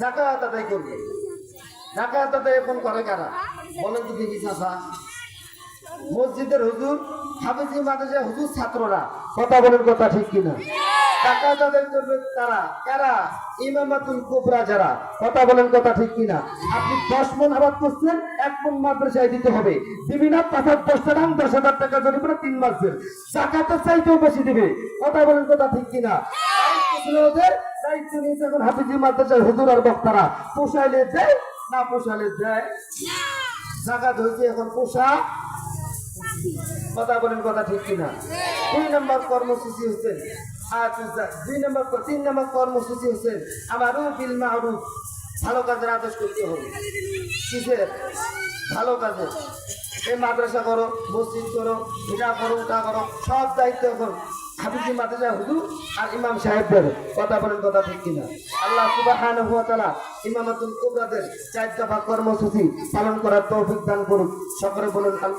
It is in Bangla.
যাকাত আদায় করবে। যাকাত আদায় এখন করে কারা বলেন তো দেখি চাচা? মসজিদের হুজুর, হাফেজি মাদ্রাসা হুজুর, ছাত্ররা। কথা বলেন, কথা ঠিক কিনা? যাকাত আদায় করবে তারা কারা? ইমামাতুল কুবরা যারা। কথা বলেন, কথা ঠিক কিনা? আপনি 10 মণ আবাদ করছেন, 1 মণ মাদ্রাসায় দিতে হবে। দিবি না? 10 টাকা 10,000 টাকা জরিমানা 3 মাসের। যাকাতের চাইতেও বেশি দিবে। কথা বলেন, কথা ঠিক কিনা? দায়িত্ব ছিল ওদের, দায়িত্ব নিয়েছে এখন হাফেজি মাদ্রাসার হুজুর আর বক্তারা। পোষাইলে দেয়, না পোষাইলে দেয়। যাকাত হয়েছে এখন পোষা। কথা বলেন, কথা ঠিক কিনা? 2 নম্বর কর্মসূচি হচ্ছে, আচ্ছা 3 নম্বর কর্মসূচি হচ্ছে আমারও বিল মারুফ, ভালো কাজের আদেশ করতে হবে। কিসের? ভালো কাজের। এই মাদ্রাসা করো, মসজিদ করো, এটা করো, ওটা করো, সব দায়িত্ব এখন হাফিজি মাদ্রাসা হুজুর আর ইমাম সাহেবদের। কথা বলেন, কথা ঠিক কিনা? আল্লাহ সুবহানাহু ওয়া তাআলা ইমামাতুল কুবরাদের 4 দফা কর্মসূচি পালন করার তৌফিক দান করুন। সকলে বলুন আল্লাহ।